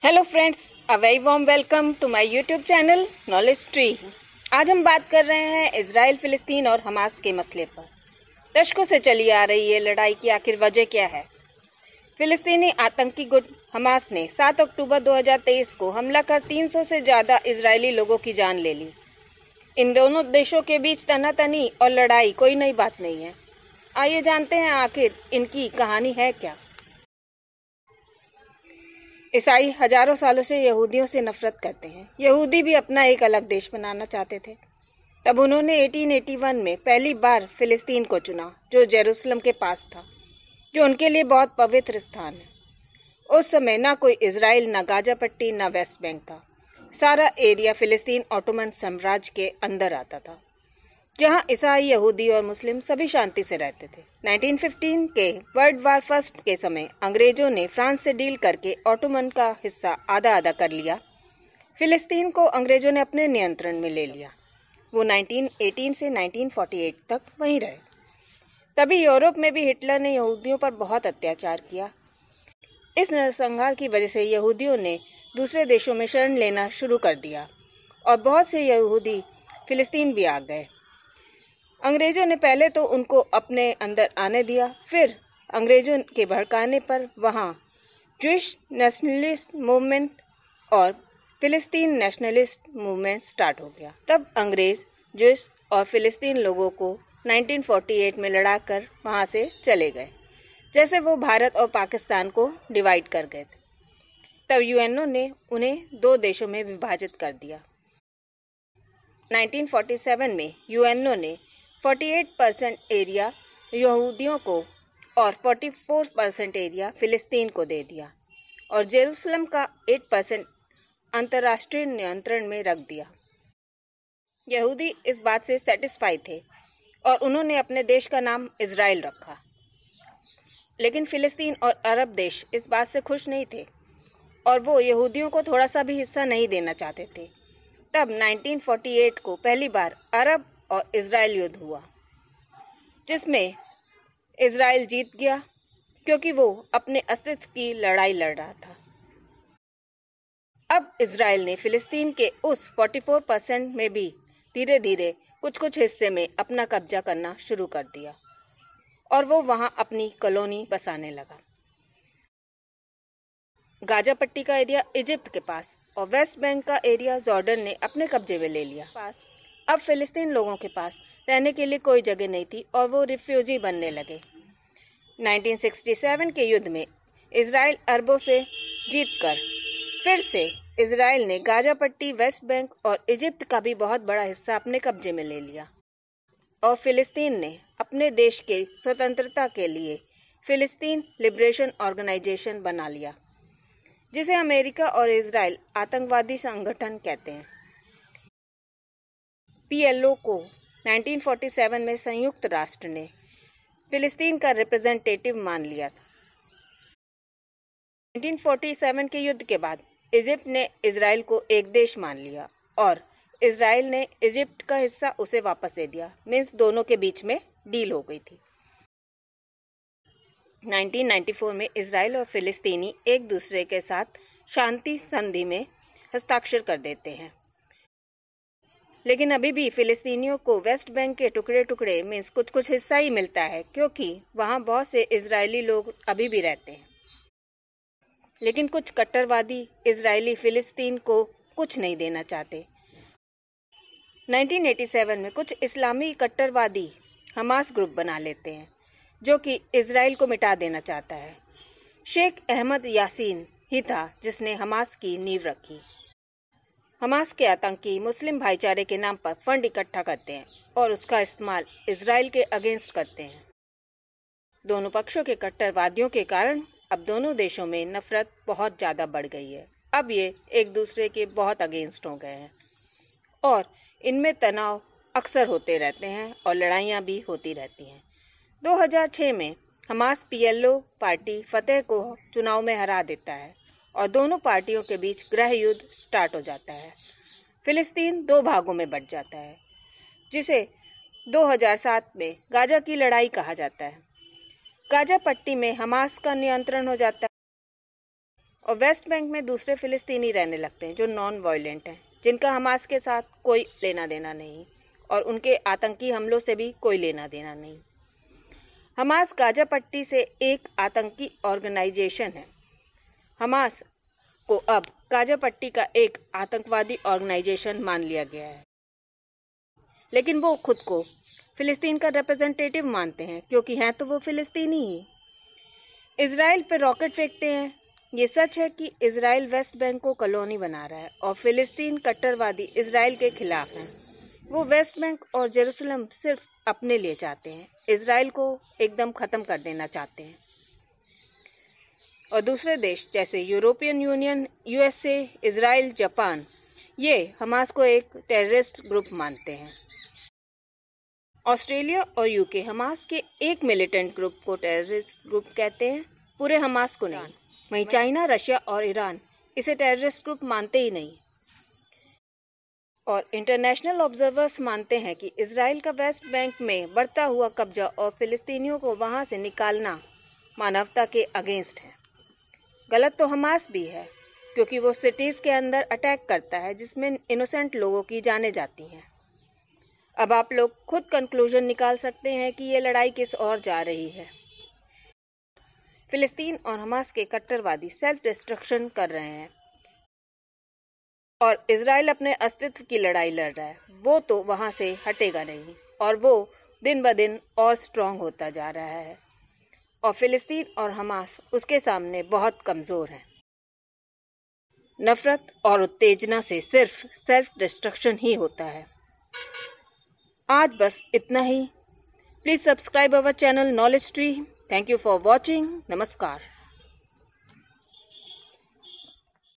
Hello friends, a very warm welcome to my YouTube channel knowledge tree. आज हम बात कर रहे हैं इजराइल, फिलिस्तीन और हमास के मसले पर। दशकों से चली आ रही ये लड़ाई की आखिर वजह क्या है? फिलिस्तीनी आतंकी गुट हमास ने 7 अक्टूबर 2023 को हमला कर 300 से ज़्यादा इजरायली लोगों की जान ले ली। इन दोनों देशों के बीच तनातनी और लड़ाई कोई नई बात नहीं है। आइए जानते हैं आखिर इनकी कहानी है क्या। ईसाई हजारों सालों से यहूदियों से नफरत करते हैं। यहूदी भी अपना एक अलग देश बनाना चाहते थे। तब उन्होंने 1881 में पहली बार फिलिस्तीन को चुना, जो जेरूसलम के पास था, जो उनके लिए बहुत पवित्र स्थान है। उस समय ना कोई इजराइल, ना गाजा पट्टी, ना वेस्ट बैंक था। सारा एरिया फिलिस्तीन ऑटोमन साम्राज्य के अंदर आता था, जहां ईसाई, यहूदी और मुस्लिम सभी शांति से रहते थे। 1915 के वर्ल्ड वार फर्स्ट के समय अंग्रेजों ने फ्रांस से डील करके ऑटोमन का हिस्सा आधा आधा कर लिया। फिलिस्तीन को अंग्रेजों ने अपने नियंत्रण में ले लिया। वो 1918 से 1948 तक वहीं रहे। तभी यूरोप में भी हिटलर ने यहूदियों पर बहुत अत्याचार किया। इस नरसंहार की वजह से यहूदियों ने दूसरे देशों में शरण लेना शुरू कर दिया और बहुत से यहूदी फिलिस्तीन भी आ गए। अंग्रेजों ने पहले तो उनको अपने अंदर आने दिया, फिर अंग्रेजों के भड़काने पर वहाँ ज्यूइश नेशनलिस्ट मूवमेंट और फिलिस्तीन नेशनलिस्ट मूवमेंट स्टार्ट हो गया। तब अंग्रेज ज्यूइश और फिलिस्तीन लोगों को 1948 में लड़ाकर वहाँ से चले गए, जैसे वो भारत और पाकिस्तान को डिवाइड कर गए थे। तब यूएनओ ने उन्हें दो देशों में विभाजित कर दिया। 1947 में यूएनओ ने 48% एरिया यहूदियों को और 44% एरिया फिलिस्तीन को दे दिया और जेरूसलम का 8% अंतर्राष्ट्रीय नियंत्रण में रख दिया। यहूदी इस बात से सेटिस्फाई थे और उन्होंने अपने देश का नाम इजराइल रखा। लेकिन फिलिस्तीन और अरब देश इस बात से खुश नहीं थे और वो यहूदियों को थोड़ा सा भी हिस्सा नहीं देना चाहते थे। तब 1948 को पहली बार अरब और इजराइल युद्ध हुआ, जिसमें इजराइल जीत गया क्योंकि वो अपने अस्तित्व की लड़ाई लड़ रहा था। अब इजराइल ने फिलिस्तीन के उस 44% में भी धीरे धीरे कुछ कुछ हिस्से में अपना कब्जा करना शुरू कर दिया और वो वहां अपनी कॉलोनी बसाने लगा। गाजा पट्टी का एरिया इजिप्ट के पास और वेस्ट बैंक का एरिया जॉर्डन ने अपने कब्जे में ले लिया। अब फिलिस्तीन लोगों के पास रहने के लिए कोई जगह नहीं थी और वो रिफ्यूजी बनने लगे। 1967 के युद्ध में इजराइल अरबों से जीतकर फिर से इजराइल ने गाजा पट्टी, वेस्ट बैंक और इजिप्ट का भी बहुत बड़ा हिस्सा अपने कब्जे में ले लिया और फिलिस्तीन ने अपने देश के स्वतंत्रता के लिए फिलिस्तीन लिबरेशन ऑर्गेनाइजेशन बना लिया, जिसे अमेरिका और इजराइल आतंकवादी संगठन कहते हैं। पीएलओ को 1947 में संयुक्त राष्ट्र ने फिलिस्तीन का रिप्रेजेंटेटिव मान लिया था। 1947 के युद्ध के बाद इजिप्ट ने इजराइल को एक देश मान लिया और इजराइल ने इजिप्ट का हिस्सा उसे वापस दे दिया। मीन्स दोनों के बीच में डील हो गई थी। 1994 में इजराइल और फिलिस्तीनी एक दूसरे के साथ शांति संधि में हस्ताक्षर कर देते हैं, लेकिन अभी भी फिलिस्तीनियों को वेस्ट बैंक के टुकड़े टुकड़े मीन्स कुछ कुछ हिस्सा ही मिलता है, क्योंकि वहाँ बहुत से इजरायली लोग अभी भी रहते हैं। लेकिन कुछ कट्टरवादी इजरायली फिलिस्तीन को कुछ नहीं देना चाहते। 1987 में कुछ इस्लामी कट्टरवादी हमास ग्रुप बना लेते हैं, जो कि इजराइल को मिटा देना चाहता है। शेख अहमद यासीन ही था जिसने हमास की नींव रखी। हमास के आतंकी मुस्लिम भाईचारे के नाम पर फंड इकट्ठा करते हैं और उसका इस्तेमाल इजराइल के अगेंस्ट करते हैं। दोनों पक्षों के कट्टरवादियों के कारण अब दोनों देशों में नफरत बहुत ज़्यादा बढ़ गई है। अब ये एक दूसरे के बहुत अगेंस्ट हो गए हैं और इनमें तनाव अक्सर होते रहते हैं और लड़ाइयाँ भी होती रहती हैं। 2006 में हमास पीएलओ पार्टी फतेह को चुनाव में हरा देता है और दोनों पार्टियों के बीच गृह युद्ध स्टार्ट हो जाता है। फिलिस्तीन दो भागों में बंट जाता है, जिसे 2007 में गाजा की लड़ाई कहा जाता है। गाजा पट्टी में हमास का नियंत्रण हो जाता है और वेस्ट बैंक में दूसरे फिलिस्तीनी रहने लगते हैं जो नॉन वायलेंट हैं, जिनका हमास के साथ कोई लेना देना नहीं और उनके आतंकी हमलों से भी कोई लेना देना नहीं। हमास गाजा पट्टी से एक आतंकी ऑर्गेनाइजेशन है। हमास को अब गाजा पट्टी का एक आतंकवादी ऑर्गेनाइजेशन मान लिया गया है, लेकिन वो खुद को फिलिस्तीन का रिप्रेजेंटेटिव मानते हैं क्योंकि हैं तो वो फिलिस्तीनी ही। इजराइल पर रॉकेट फेंकते हैं। ये सच है कि इजराइल वेस्ट बैंक को कॉलोनी बना रहा है और फिलिस्तीन कट्टरवादी इजराइल के खिलाफ हैं। वो वेस्ट बैंक और जेरूसलम सिर्फ अपने लिए चाहते हैं, इजराइल को एकदम ख़त्म कर देना चाहते हैं। और दूसरे देश जैसे European union, USA, Israel, Japan, ये हमास को एक टेररिस्ट ग्रुप मानते हैं। ऑस्ट्रेलिया और यूके हमास के एक मिलिटेंट ग्रुप को टेररिस्ट ग्रुप कहते हैं, पूरे हमास को नहीं। वहीं चाइना, रशिया और ईरान इसे टेररिस्ट ग्रुप मानते ही नहीं। और इंटरनेशनल ऑब्जर्वर्स मानते हैं कि इजराइल का वेस्ट बैंक में बढ़ता हुआ कब्जा और फिलिस्तीनियों को वहां से निकालना मानवता के अगेंस्ट है। गलत तो हमास भी है क्योंकि वो सिटीज़ के अंदर अटैक करता है जिसमें इनोसेंट लोगों की जानें जाती हैं। अब आप लोग खुद कंक्लूजन निकाल सकते हैं कि ये लड़ाई किस ओर जा रही है। फिलिस्तीन और हमास के कट्टरवादी सेल्फ डिस्ट्रक्शन कर रहे हैं और इजराइल अपने अस्तित्व की लड़ाई लड़ रहा है। वो तो वहां से हटेगा नहीं और वो दिन ब दिन और स्ट्रांग होता जा रहा है और फिलिस्तीन और हमास उसके सामने बहुत कमज़ोर हैं। नफरत और उत्तेजना से सिर्फ सेल्फ डिस्ट्रक्शन ही होता है। आज बस इतना ही। Please subscribe our channel knowledge tree. Thank you for watching. नमस्कार।